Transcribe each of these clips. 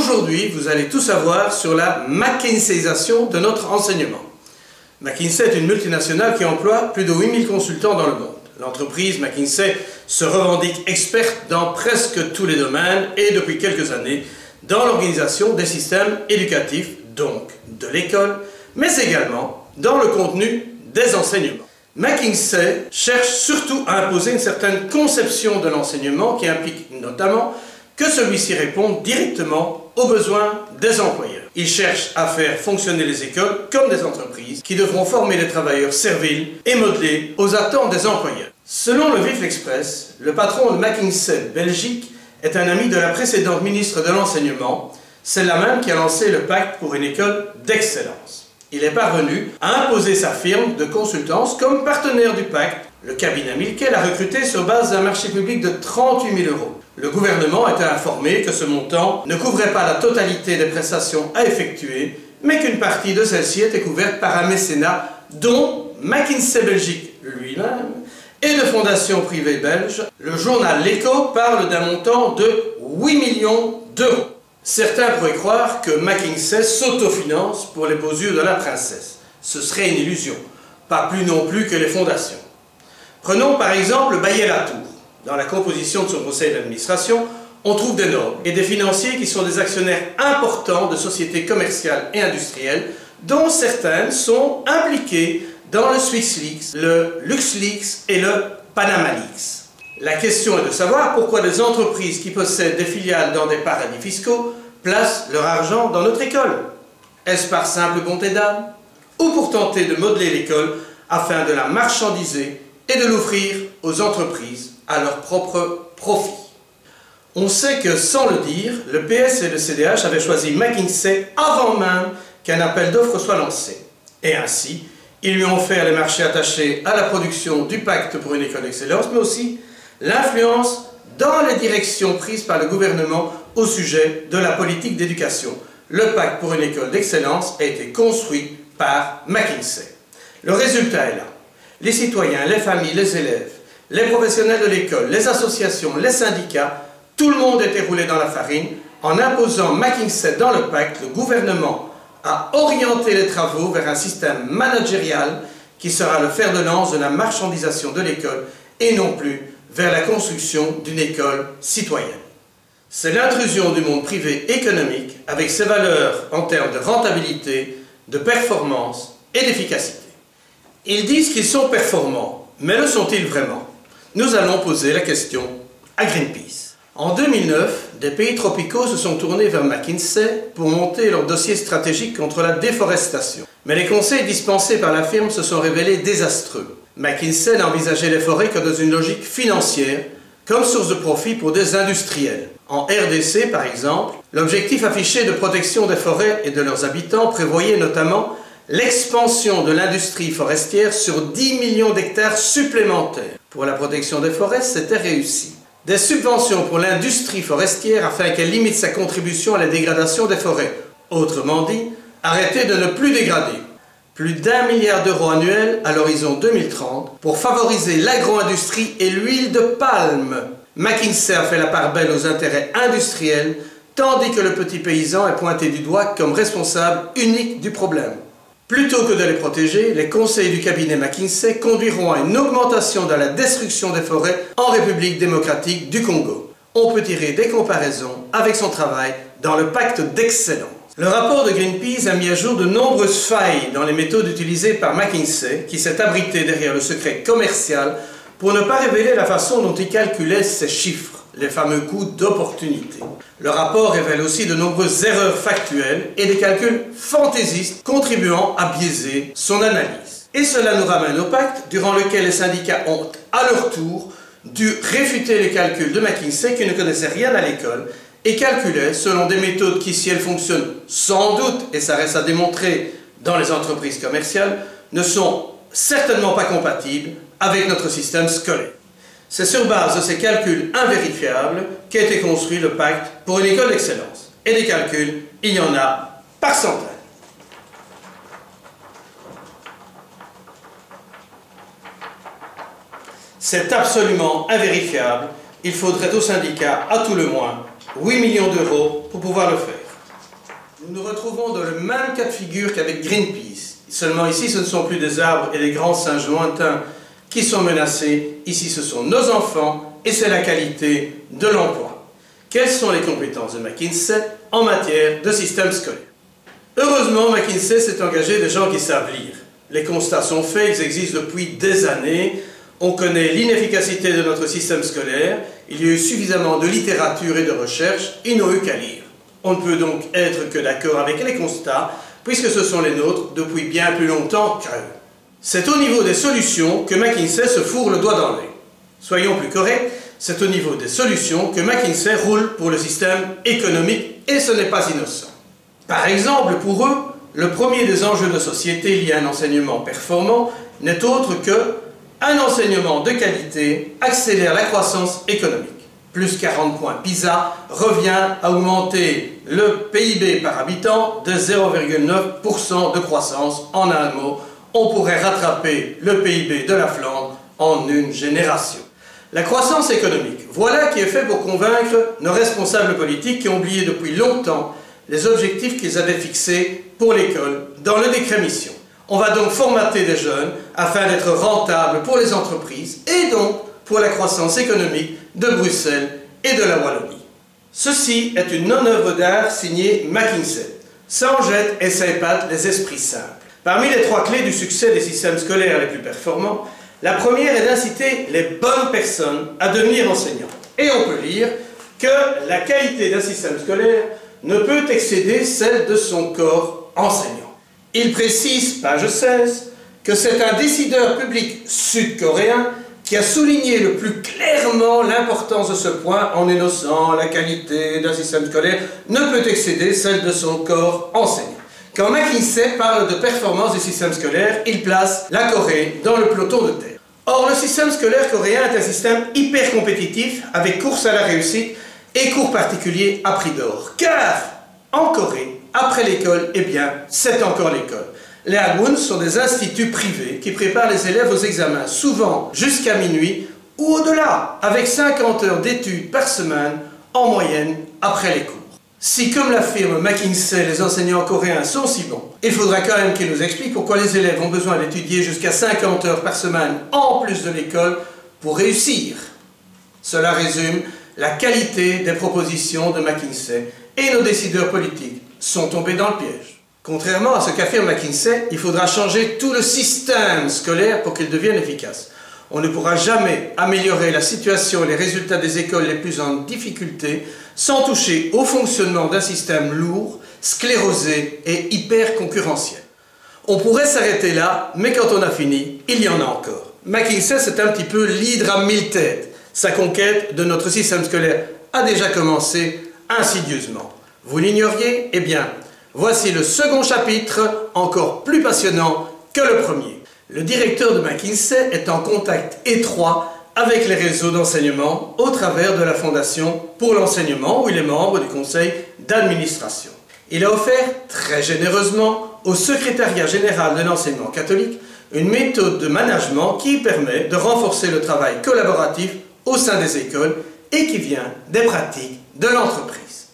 Aujourd'hui, vous allez tout savoir sur la McKinseyisation de notre enseignement. McKinsey est une multinationale qui emploie plus de 8000 consultants dans le monde. L'entreprise McKinsey se revendique experte dans presque tous les domaines et depuis quelques années dans l'organisation des systèmes éducatifs, donc de l'école, mais également dans le contenu des enseignements. McKinsey cherche surtout à imposer une certaine conception de l'enseignement qui implique notamment que celui-ci réponde directement aux besoins des employeurs. Il cherche à faire fonctionner les écoles comme des entreprises qui devront former les travailleurs serviles et modeler aux attentes des employeurs. Selon le Vif Express, le patron de McKinsey Belgique est un ami de la précédente ministre de l'Enseignement, celle-là même qui a lancé le pacte pour une école d'excellence. Il est parvenu à imposer sa firme de consultance comme partenaire du pacte. Le cabinet Milkel a recruté sur base d'un marché public de 38 000 €. Le gouvernement était informé que ce montant ne couvrait pas la totalité des prestations à effectuer, mais qu'une partie de celle-ci était couverte par un mécénat dont McKinsey Belgique lui-même et de fondations privées belges. Le journal L'Écho parle d'un montant de 8 millions d'euros. Certains pourraient croire que McKinsey s'autofinance pour les beaux yeux de la princesse. Ce serait une illusion, pas plus non plus que les fondations. Prenons par exemple Baillet-Latour. Dans la composition de son conseil d'administration, on trouve des nobles et des financiers qui sont des actionnaires importants de sociétés commerciales et industrielles, dont certaines sont impliquées dans le SwissLeaks, le LuxLeaks et le PanamaLeaks. La question est de savoir pourquoi des entreprises qui possèdent des filiales dans des paradis fiscaux placent leur argent dans notre école. Est-ce par simple bonté d'âme ou pour tenter de modeler l'école afin de la marchandiser et de l'offrir aux entreprises à leur propre profit? On sait que, sans le dire, le PS et le CDH avaient choisi McKinsey avant même qu'un appel d'offres soit lancé. Et ainsi, ils lui ont offert les marchés attachés à la production du pacte pour une école d'excellence, mais aussi l'influence dans les directions prises par le gouvernement au sujet de la politique d'éducation. Le pacte pour une école d'excellence a été construit par McKinsey. Le résultat est là. Les citoyens, les familles, les élèves, les professionnels de l'école, les associations, les syndicats, tout le monde était roulé dans la farine. En imposant McKinsey dans le pacte, le gouvernement a orienté les travaux vers un système managérial qui sera le fer de lance de la marchandisation de l'école et non plus vers la construction d'une école citoyenne. C'est l'intrusion du monde privé économique avec ses valeurs en termes de rentabilité, de performance et d'efficacité. Ils disent qu'ils sont performants, mais le sont-ils vraiment? Nous allons poser la question à Greenpeace. En 2009, des pays tropicaux se sont tournés vers McKinsey pour monter leur dossier stratégique contre la déforestation. Mais les conseils dispensés par la firme se sont révélés désastreux. McKinsey n'a envisagé les forêts que dans une logique financière, comme source de profit pour des industriels. En RDC, par exemple, l'objectif affiché de protection des forêts et de leurs habitants prévoyait notamment l'expansion de l'industrie forestière sur 10 millions d'hectares supplémentaires. Pour la protection des forêts, c'était réussi. Des subventions pour l'industrie forestière afin qu'elle limite sa contribution à la dégradation des forêts. Autrement dit, arrêter de ne plus dégrader. Plus d'1 milliard d'euros annuels à l'horizon 2030 pour favoriser l'agro-industrie et l'huile de palme. McKinsey a fait la part belle aux intérêts industriels, tandis que le petit paysan est pointé du doigt comme responsable unique du problème. Plutôt que de les protéger, les conseils du cabinet McKinsey conduiront à une augmentation de la destruction des forêts en République démocratique du Congo. On peut tirer des comparaisons avec son travail dans le pacte d'excellence. Le rapport de Greenpeace a mis à jour de nombreuses failles dans les méthodes utilisées par McKinsey, qui s'est abrité derrière le secret commercial pour ne pas révéler la façon dont il calculait ses chiffres, les fameux coûts d'opportunité. Le rapport révèle aussi de nombreuses erreurs factuelles et des calculs fantaisistes contribuant à biaiser son analyse. Et cela nous ramène au pacte, durant lequel les syndicats ont, à leur tour, dû réfuter les calculs de McKinsey qui ne connaissaient rien à l'école et calculaient selon des méthodes qui, si elles fonctionnent sans doute, et ça reste à démontrer dans les entreprises commerciales, ne sont certainement pas compatibles avec notre système scolaire. C'est sur base de ces calculs invérifiables qu'a été construit le pacte pour une école d'excellence. Et des calculs, il y en a par centaines. C'est absolument invérifiable. Il faudrait au syndicat, à tout le moins, 8 millions d'euros pour pouvoir le faire. Nous nous retrouvons dans le même cas de figure qu'avec Greenpeace. Seulement ici, ce ne sont plus des arbres et des grands singes lointains qui sont menacés. Ici, ce sont nos enfants et c'est la qualité de l'emploi. Quelles sont les compétences de McKinsey en matière de système scolaire? Heureusement, McKinsey s'est engagé des gens qui savent lire. Les constats sont faits, ils existent depuis des années. On connaît l'inefficacité de notre système scolaire. Il y a eu suffisamment de littérature et de recherche. Ils n'ont eu qu'à lire. On ne peut donc être que d'accord avec les constats, puisque ce sont les nôtres depuis bien plus longtemps qu'eux. C'est au niveau des solutions que McKinsey se fourre le doigt dans l'œil. Soyons plus corrects, c'est au niveau des solutions que McKinsey roule pour le système économique, et ce n'est pas innocent. Par exemple, pour eux, le premier des enjeux de société liés à un enseignement performant n'est autre que un enseignement de qualité accélère la croissance économique. Plus 40 points PISA revient à augmenter le PIB par habitant de 0,9% de croissance. En un mot, on pourrait rattraper le PIB de la Flandre en une génération. La croissance économique, voilà qui est fait pour convaincre nos responsables politiques qui ont oublié depuis longtemps les objectifs qu'ils avaient fixés pour l'école dans le décret mission. On va donc formater des jeunes afin d'être rentables pour les entreprises et donc pour la croissance économique de Bruxelles et de la Wallonie. Ceci est une non-œuvre d'art signée McKinsey. Ça en jette et ça épate les esprits simples. Parmi les 3 clés du succès des systèmes scolaires les plus performants, la première est d'inciter les bonnes personnes à devenir enseignants. Et on peut lire que la qualité d'un système scolaire ne peut excéder celle de son corps enseignant. Il précise, page 16, que c'est un décideur public sud-coréen qui a souligné le plus clairement l'importance de ce point en énonçant la qualité d'un système scolaire ne peut excéder celle de son corps enseignant. Quand McKinsey parle de performance du système scolaire, il place la Corée dans le peloton de tête. Or, le système scolaire coréen est un système hyper compétitif avec course à la réussite et cours particuliers à prix d'or. Car, en Corée, après l'école, eh bien, c'est encore l'école. Les Hagwons sont des instituts privés qui préparent les élèves aux examens, souvent jusqu'à minuit ou au-delà, avec 50 heures d'études par semaine en moyenne après les cours. Si, comme l'affirme McKinsey, les enseignants coréens sont si bons, il faudra quand même qu'ils nous expliquent pourquoi les élèves ont besoin d'étudier jusqu'à 50 heures par semaine en plus de l'école pour réussir. Cela résume la qualité des propositions de McKinsey et nos décideurs politiques sont tombés dans le piège. Contrairement à ce qu'affirme McKinsey, il faudra changer tout le système scolaire pour qu'il devienne efficace. On ne pourra jamais améliorer la situation et les résultats des écoles les plus en difficulté sans toucher au fonctionnement d'un système lourd, sclérosé et hyper concurrentiel. On pourrait s'arrêter là, mais quand on a fini, il y en a encore. McKinsey, c'est un petit peu l'hydre à 1000 têtes. Sa conquête de notre système scolaire a déjà commencé insidieusement. Vous l'ignoriez? Eh bien, voici le second chapitre, encore plus passionnant que le premier. Le directeur de McKinsey est en contact étroit avec les réseaux d'enseignement au travers de la Fondation pour l'enseignement, où il est membre du conseil d'administration. Il a offert très généreusement au secrétariat général de l'enseignement catholique une méthode de management qui permet de renforcer le travail collaboratif au sein des écoles et qui vient des pratiques de l'entreprise.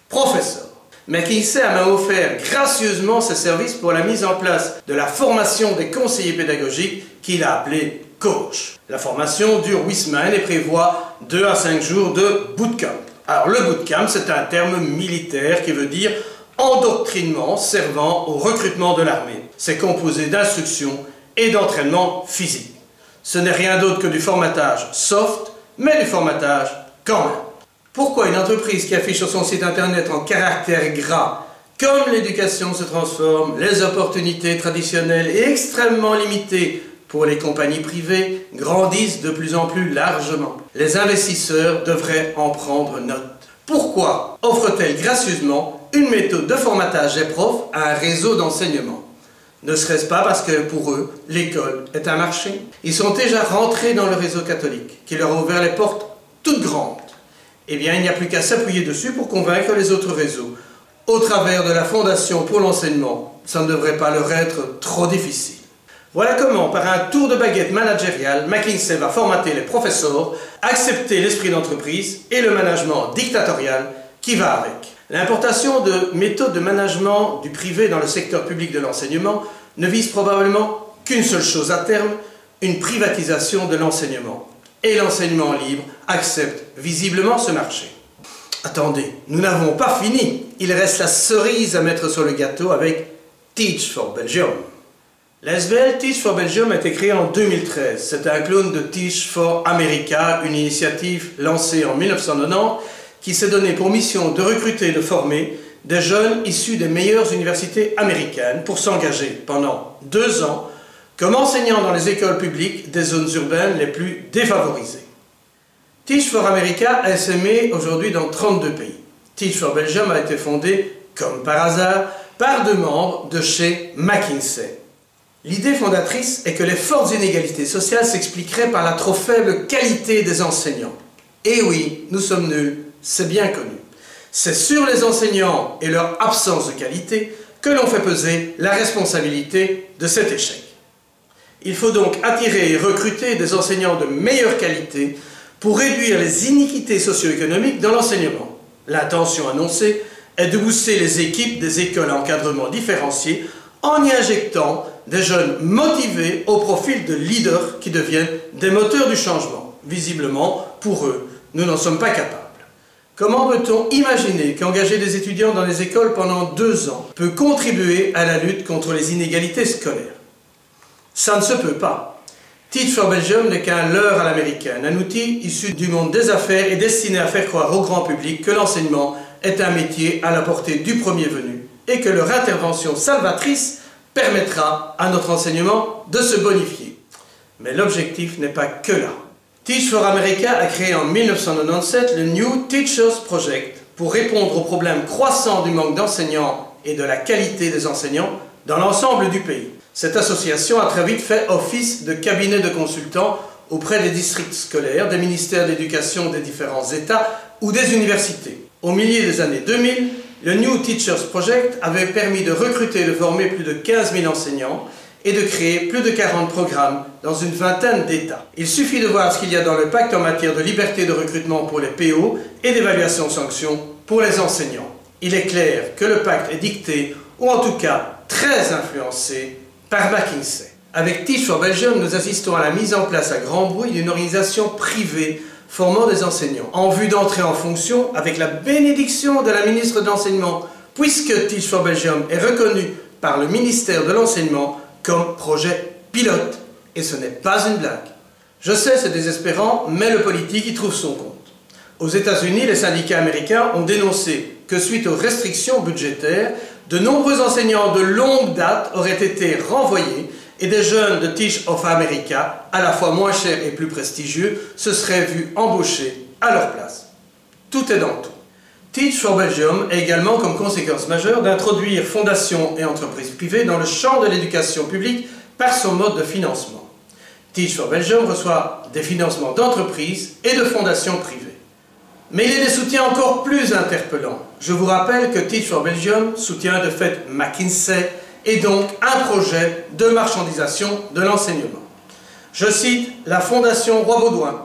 Professeur, McKinsey a même offert gracieusement ses services pour la mise en place de la formation des conseillers pédagogiques qu'il a appelée coach. La formation dure 8 semaines et prévoit 2 à 5 jours de bootcamp. Alors le bootcamp, c'est un terme militaire qui veut dire endoctrinement servant au recrutement de l'armée. C'est composé d'instruction et d'entraînement physique. Ce n'est rien d'autre que du formatage soft, mais du formatage quand même. Pourquoi une entreprise qui affiche sur son site internet en caractères gras comme l'éducation se transforme, les opportunités traditionnelles et extrêmement limitées pour les compagnies privées grandissent de plus en plus largement? Les investisseurs devraient en prendre note. Pourquoi offre-t-elle gracieusement une méthode de formatage des profs à un réseau d'enseignement? Ne serait-ce pas parce que pour eux, l'école est un marché? Ils sont déjà rentrés dans le réseau catholique, qui leur a ouvert les portes toutes grandes. Eh bien, il n'y a plus qu'à s'appuyer dessus pour convaincre les autres réseaux. Au travers de la Fondation pour l'enseignement, ça ne devrait pas leur être trop difficile. Voilà comment, par un tour de baguette managérial, McKinsey va formater les professeurs, accepter l'esprit d'entreprise et le management dictatorial qui va avec. L'importation de méthodes de management du privé dans le secteur public de l'enseignement ne vise probablement qu'une seule chose à terme, une privatisation de l'enseignement. Et l'enseignement libre accepte visiblement ce marché. Attendez, nous n'avons pas fini. Il reste la cerise à mettre sur le gâteau avec Teach for Belgium. L'ASBL Teach for Belgium a été créée en 2013. C'est un clone de Teach for America, une initiative lancée en 1990 qui s'est donnée pour mission de recruter et de former des jeunes issus des meilleures universités américaines pour s'engager pendant 2 ans comme enseignants dans les écoles publiques des zones urbaines les plus défavorisées. Teach for America a essaimé aujourd'hui dans 32 pays. Teach for Belgium a été fondé, comme par hasard, par 2 membres de chez McKinsey. L'idée fondatrice est que les fortes inégalités sociales s'expliqueraient par la trop faible qualité des enseignants. Et oui, nous sommes nuls, c'est bien connu. C'est sur les enseignants et leur absence de qualité que l'on fait peser la responsabilité de cet échec. Il faut donc attirer et recruter des enseignants de meilleure qualité pour réduire les iniquités socio-économiques dans l'enseignement. L'intention annoncée est de booster les équipes des écoles à encadrement différencié en y injectant des jeunes motivés au profil de leaders qui deviennent des moteurs du changement. Visiblement, pour eux, nous n'en sommes pas capables. Comment peut-on imaginer qu'engager des étudiants dans les écoles pendant 2 ans peut contribuer à la lutte contre les inégalités scolaires? Ça ne se peut pas. Teach for Belgium n'est qu'un leurre à l'américaine, un outil issu du monde des affaires et destiné à faire croire au grand public que l'enseignement est un métier à la portée du premier venu et que leur intervention salvatrice permettra à notre enseignement de se bonifier. Mais l'objectif n'est pas que là. Teach for America a créé en 1997 le New Teachers Project pour répondre aux problèmes croissants du manque d'enseignants et de la qualité des enseignants dans l'ensemble du pays. Cette association a très vite fait office de cabinet de consultants auprès des districts scolaires, des ministères de l'éducation des différents États ou des universités. Au milieu des années 2000, le New Teachers Project avait permis de recruter et de former plus de 15 000 enseignants et de créer plus de 40 programmes dans une vingtaine d'États. Il suffit de voir ce qu'il y a dans le pacte en matière de liberté de recrutement pour les PO et d'évaluation-sanction pour les enseignants. Il est clair que le pacte est dicté, ou en tout cas très influencé, par McKinsey. Avec Teach for Belgium, nous assistons à la mise en place à grand bruit d'une organisation privée formant des enseignants, en vue d'entrer en fonction avec la bénédiction de la ministre de l'Enseignement, puisque Teach for Belgium est reconnu par le ministère de l'Enseignement comme projet pilote. Et ce n'est pas une blague. Je sais, c'est désespérant, mais le politique y trouve son compte. Aux États-Unis, les syndicats américains ont dénoncé que suite aux restrictions budgétaires, de nombreux enseignants de longue date auraient été renvoyés et des jeunes de Teach for America, à la fois moins chers et plus prestigieux, se seraient vus embauchés à leur place. Tout est dans tout. Teach for Belgium a également comme conséquence majeure d'introduire fondations et entreprises privées dans le champ de l'éducation publique par son mode de financement. Teach for Belgium reçoit des financements d'entreprises et de fondations privées. Mais il y a des soutiens encore plus interpellants. Je vous rappelle que Teach for Belgium soutient de fait McKinsey et donc un projet de marchandisation de l'enseignement. Je cite la Fondation Roi-Baudouin,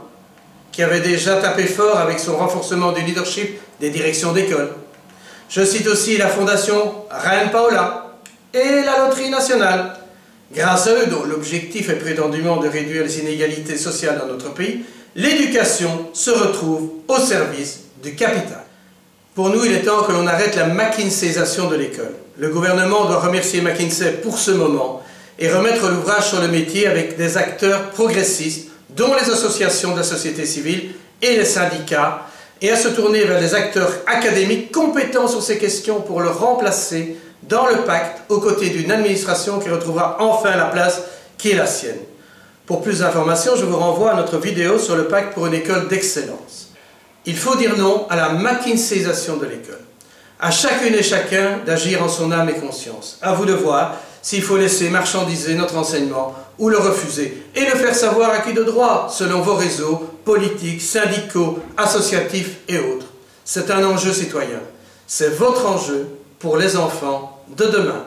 qui avait déjà tapé fort avec son renforcement du leadership des directions d'école. Je cite aussi la Fondation Reine Paola et la Loterie Nationale. Grâce à eux, dont l'objectif est prétendument de réduire les inégalités sociales dans notre pays, l'éducation se retrouve au service du capital. Pour nous, il est temps que l'on arrête la McKinseyisation de l'école. Le gouvernement doit remercier McKinsey pour ce moment et remettre l'ouvrage sur le métier avec des acteurs progressistes, dont les associations de la société civile et les syndicats, et à se tourner vers des acteurs académiques compétents sur ces questions pour le remplacer dans le pacte aux côtés d'une administration qui retrouvera enfin la place qui est la sienne. Pour plus d'informations, je vous renvoie à notre vidéo sur le pacte pour une école d'excellence. Il faut dire non à la McKinseyisation de l'école. À chacune et chacun d'agir en son âme et conscience. À vous de voir s'il faut laisser marchandiser notre enseignement ou le refuser et le faire savoir à qui de droit, selon vos réseaux politiques, syndicaux, associatifs et autres. C'est un enjeu citoyen. C'est votre enjeu pour les enfants de demain.